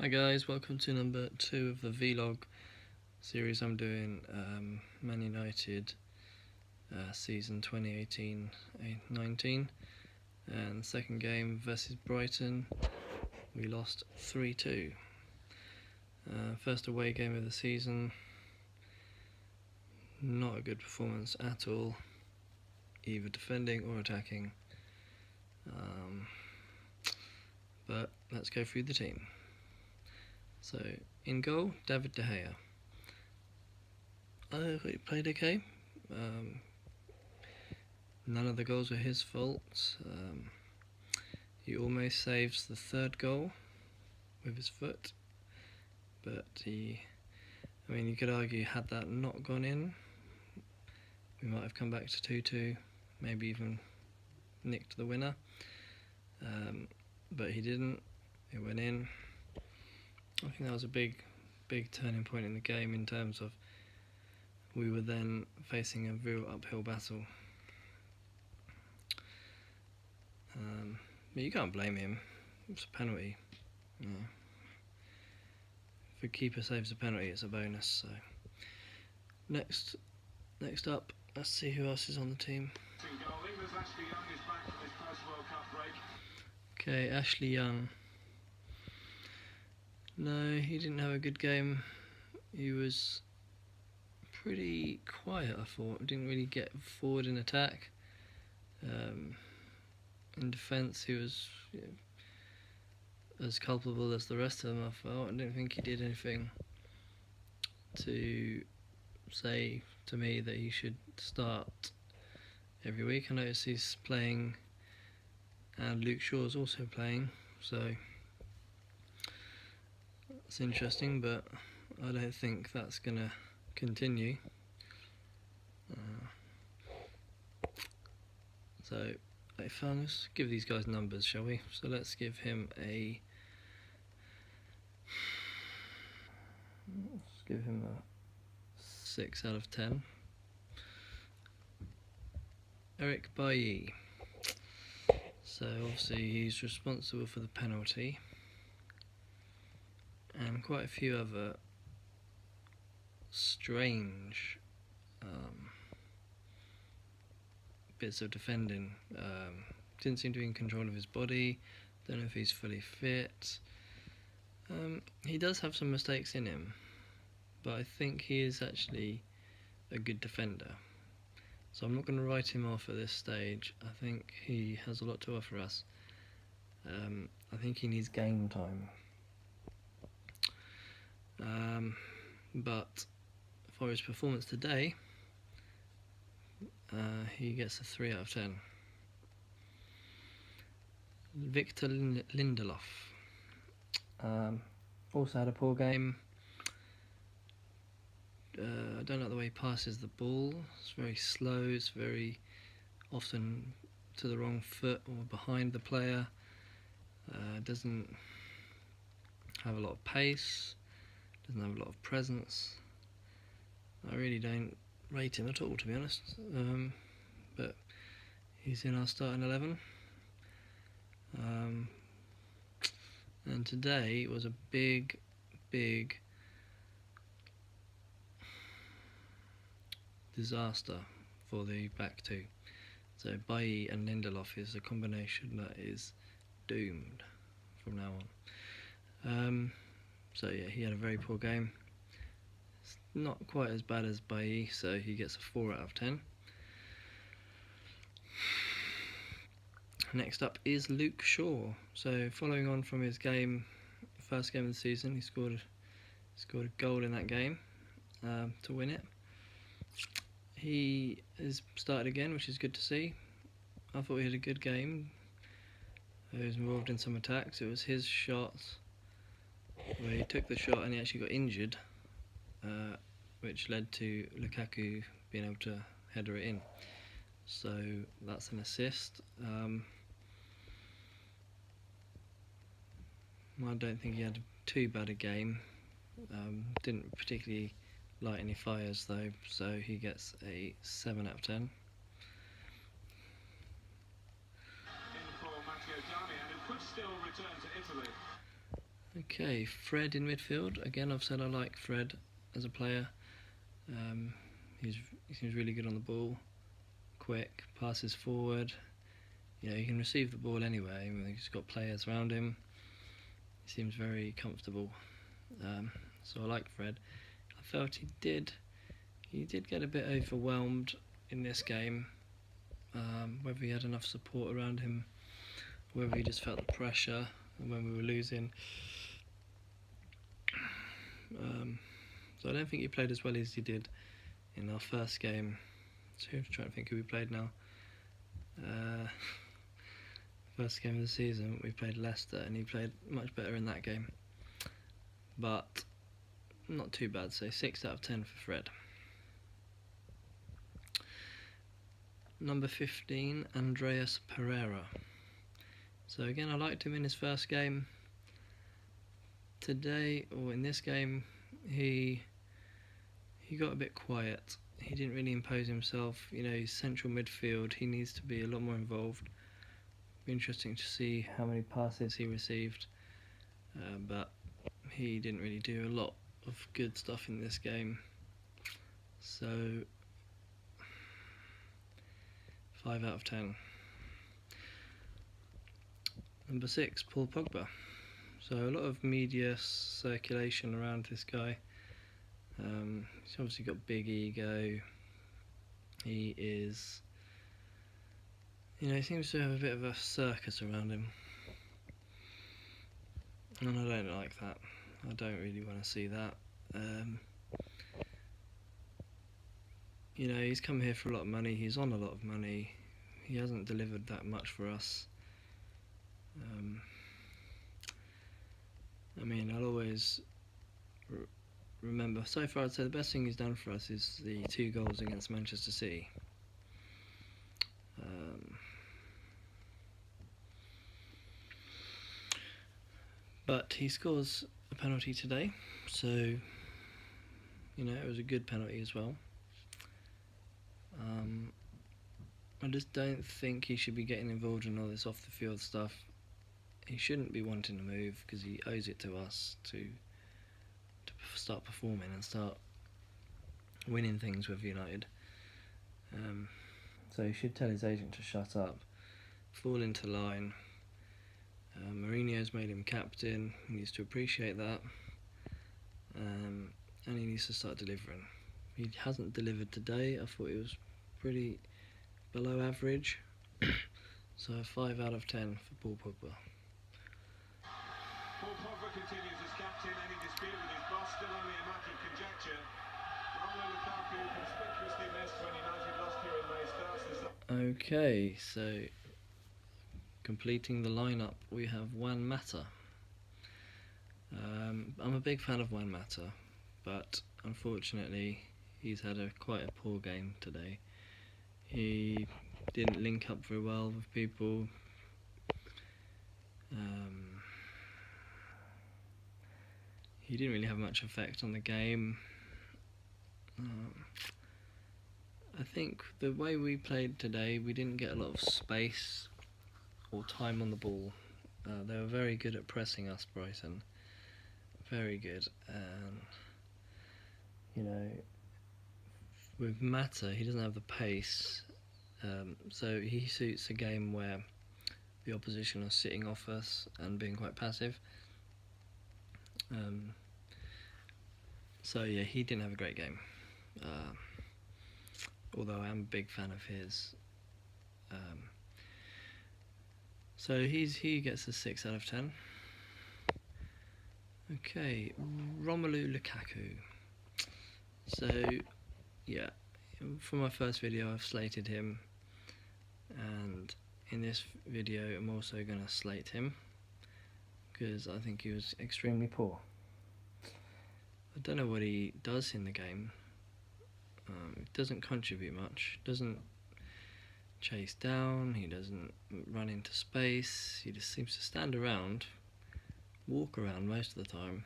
Hi guys, welcome to number 2 of the vlog series I'm doing, Man United season 2018-19, and the second game versus Brighton we lost 3-2. First away game of the season, not a good performance at all, either defending or attacking, but let's go through the team. So, in goal, David De Gea. I thought he played okay. None of the goals were his fault. He almost saves the third goal with his foot, but you could argue had that not gone in, we might have come back to 2-2, maybe even nicked the winner. But he didn't. It went in. I think that was a big turning point in the game, in terms of we were then facing a real uphill battle. But you can't blame him. It's a penalty. You know. If a keeper saves a penalty, it's a bonus. So next up, let's see who else is on the team. Okay, Ashley Young. No, he didn't have a good game. He was pretty quiet, I thought. Didn't really get forward in attack. In defence, he was as culpable as the rest of them, I felt. I didn't think he did anything to say to me that he should start every week. I noticed he's playing, and Luke Shaw's also playing, so it's interesting, but I don't think that's going to continue. So let's give these guys numbers, shall we? So let's give him a 6 out of 10. Eric Bailly. So obviously he's responsible for the penalty, and quite a few other strange bits of defending. Didn't seem to be in control of his body. Don't know if he's fully fit. He does have some mistakes in him, but I think he is actually a good defender. So I'm not going to write him off at this stage. I think he has a lot to offer us. I think he needs game time. But for his performance today, he gets a 3 out of 10. Victor Lindelof also had a poor game. I don't like the way he passes the ball. It's very slow. It's very often to the wrong foot or behind the player. Doesn't have a lot of pace. Doesn't have a lot of presence. I really don't rate him at all, to be honest. But he's in our starting 11. And today was a big disaster for the back two. So Bailly and Lindelof is a combination that is doomed from now on. So yeah, he had a very poor game. It's not quite as bad as Bailly, so he gets a 4 out of 10. Next up is Luke Shaw. So following on from his game, first game of the season, he scored a goal in that game to win it. He has started again, which is good to see. I thought he had a good game. He was involved in some attacks. It was his shot where he took the shot and he actually got injured, which led to Lukaku being able to header it in. So that's an assist. I don't think he had too bad a game. Didn't particularly light any fires though, so he gets a 7 out of 10. Okay, Fred in midfield. Again, I've said I like Fred as a player. He seems really good on the ball, quick, passes forward. You know, he can receive the ball anywhere. He's got players around him. He seems very comfortable. So I like Fred. I felt he did get a bit overwhelmed in this game. Whether he had enough support around him, whether he just felt the pressure when we were losing. So I don't think he played as well as he did in our first game. So I'm trying to think who we played now. First game of the season we played Leicester, and he played much better in that game. But not too bad, so 6 out of 10 for Fred. Number 15, Andreas Pereira. So again, I liked him in his first game. Today, or in this game, he got a bit quiet. He didn't really impose himself. You know, he's central midfield. He needs to be a lot more involved. Be interesting to see how many passes he received, but he didn't really do a lot of good stuff in this game. So 5 out of 10. Number 6, Paul Pogba. So a lot of media circulation around this guy. He's obviously got big ego. He is, you know, he seems to have a bit of a circus around him, and I don't like that. I don't really want to see that. You know, he's come here for a lot of money. He's on a lot of money. He hasn't delivered that much for us. I mean, I'll always remember, so far I'd say the best thing he's done for us is the 2 goals against Manchester City. But he scores a penalty today, so, you know, it was a good penalty as well. I just don't think he should be getting involved in all this off the field stuff. He shouldn't be wanting to move, because he owes it to us to start performing and start winning things with United. So he should tell his agent to shut up, fall into line. Mourinho's made him captain. He needs to appreciate that, and he needs to start delivering. He hasn't delivered today. I thought he was pretty below average. So 5 out of 10 for Paul Pogba. Paul Pogba continues as captain. Any dispute with his boss still only a matter of conjecture. Romelu Lukaku conspicuously missed when United lost Kieran May starts this. Okay, so completing the lineup, we have Juan Mata. I'm a big fan of Juan Mata, but unfortunately he's had quite a poor game today. He didn't link up very well with people. He didn't really have much effect on the game. I think the way we played today, we didn't get a lot of space or time on the ball. They were very good at pressing us, Brighton. Very good. And, you know, with Mata, he doesn't have the pace. So he suits a game where the opposition are sitting off us and being quite passive. So yeah, he didn't have a great game. Although I am a big fan of his. So he gets a 6 out of 10. Okay, Romelu Lukaku. So yeah, for my first video I've slated him, and in this video I'm also going to slate him because I think he was extremely poor. I don't know what he does in the game. He doesn't contribute much, doesn't chase down, he doesn't run into space, he just seems to stand around, walk around most of the time.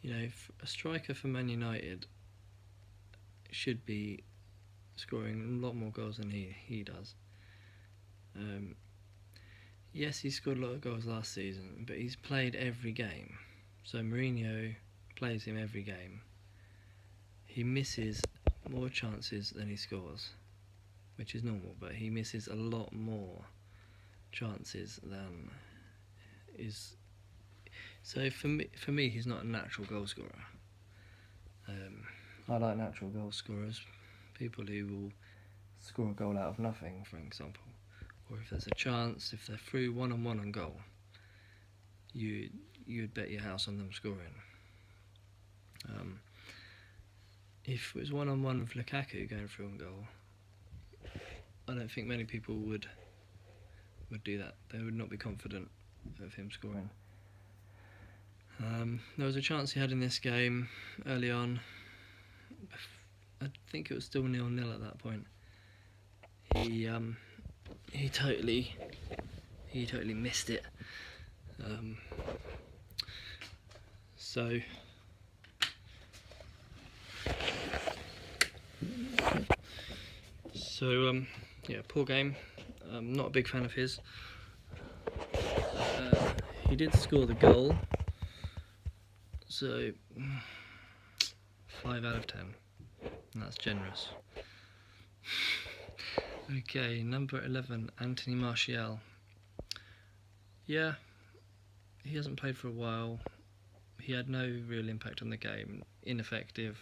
You know, a striker for Man United should be scoring a lot more goals than he does. yes, he scored a lot of goals last season, but he's played every game. So Mourinho plays him every game. He misses more chances than he scores, which is normal, but he misses a lot more chances than is. So for me, he's not a natural goal scorer. I like natural goal scorers, people who will score a goal out of nothing, for example, or if there's a chance, if they're through one-on-one on goal, you'd bet your house on them scoring. If it was one-on-one with Lukaku going through on goal, I don't think many people would do that. They would not be confident of him scoring. There was a chance he had in this game early on. I think it was still 0-0 at that point. He totally missed it. Yeah, poor game. Not a big fan of his. He did score the goal, so 5 out of 10. And that's generous. Okay, number 11, Anthony Martial. Yeah, he hasn't played for a while. He had no real impact on the game. Ineffective.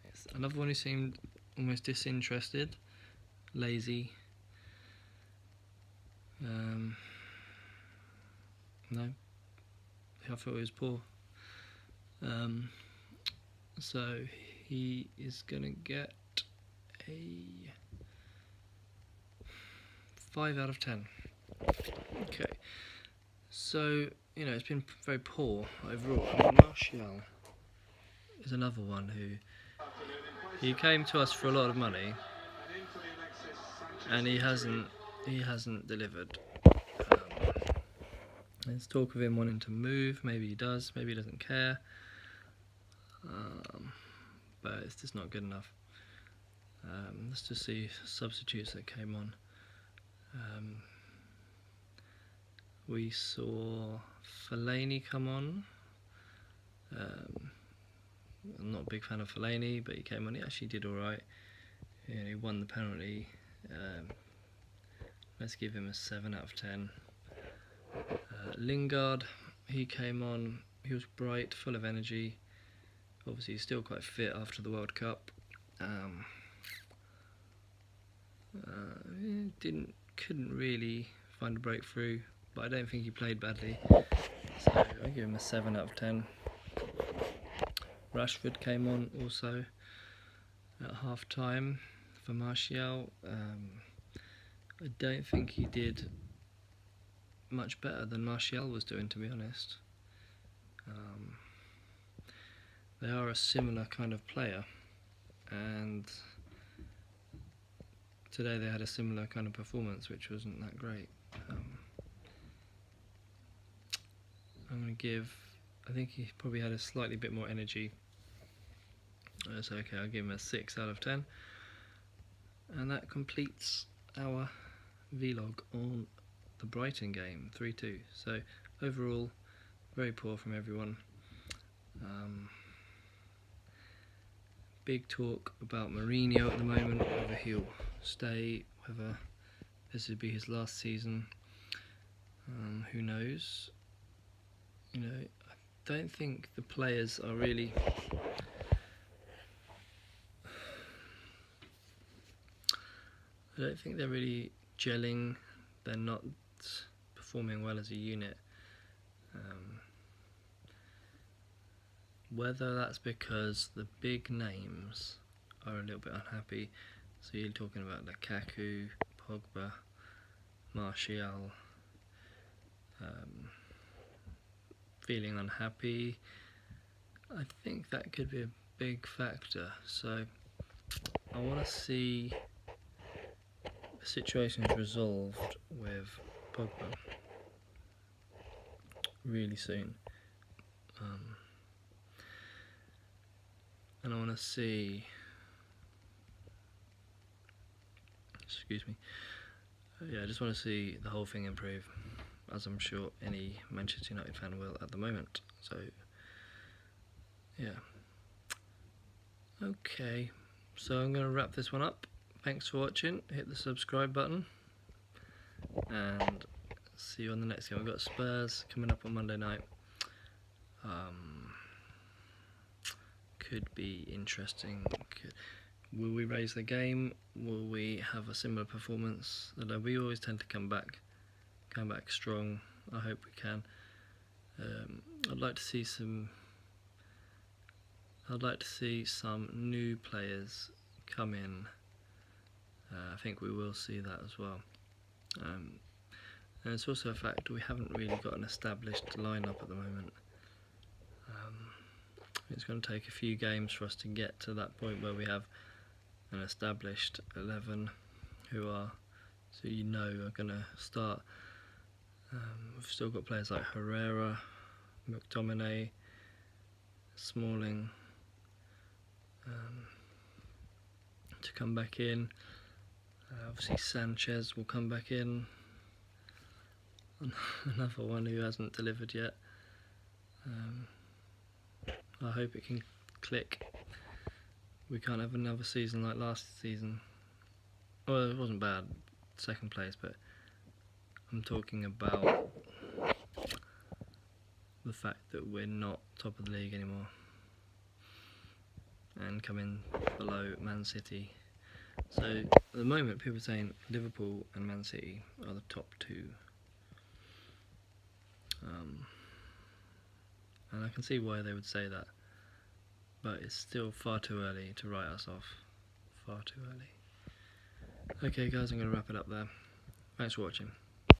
It's another one who seemed almost disinterested, lazy. No, I thought he was poor. So he is going to get a 5 out of 10. Okay, so it's been very poor overall. Martial is another one who he came to us for a lot of money, and he hasn't delivered. There's talk of him wanting to move. Maybe he does. Maybe he doesn't care. But it's just not good enough. Let's just see substitutes that came on. We saw Fellaini come on. I'm not a big fan of Fellaini, but he came on. He actually did alright. He won the penalty. Let's give him a 7 out of 10. Lingard, he came on. He was bright, full of energy. Obviously, he's still quite fit after the World Cup. Couldn't really find a breakthrough, but I don't think he played badly. So I give him a 7 out of 10. Rashford came on also at half time for Martial. I don't think he did much better than Martial was doing, to be honest. They are a similar kind of player, and today they had a similar kind of performance, which wasn't that great. I'm going to give, I think he probably had a slightly bit more energy. That's okay, I'll give him a 6 out of 10. And that completes our vlog on the Brighton game, 3-2. So overall, very poor from everyone. Big talk about Mourinho at the moment, whether he'll stay, whether this would be his last season. Who knows? I don't think the players are really I don't think they're really gelling. They're not performing well as a unit. Whether that's because the big names are a little bit unhappy, so you're talking about Lukaku, Pogba, Martial, feeling unhappy, I think that could be a big factor. So I want to see the situation is resolved with Pogba really soon, and I want to see, Yeah, I just want to see the whole thing improve, as I'm sure any Manchester United fan will at the moment. So, yeah. Okay, so I'm going to wrap this one up. Thanks for watching. Hit the subscribe button, and see you on the next game. We've got Spurs coming up on Monday night. Could be interesting. Will we raise the game? Will we have a similar performance? Although we always tend to come back strong. I hope we can. I'd like to see some new players come in. I think we will see that as well. And it's also a fact we haven't really got an established lineup at the moment. It's going to take a few games for us to get to that point where we have an established 11 who are, so are going to start. We've still got players like Herrera, McTominay, Smalling to come back in. Obviously Sanchez will come back in. Another one who hasn't delivered yet. I hope it can click. We can't have another season like last season. Well, it wasn't bad, second place, but I'm talking about the fact that we're not top of the league anymore and coming below Man City. So at the moment people are saying Liverpool and Man City are the top two. And I can see why they would say that, but it's still far too early to write us off. Far too early. Okay guys, I'm going to wrap it up there. Thanks for watching.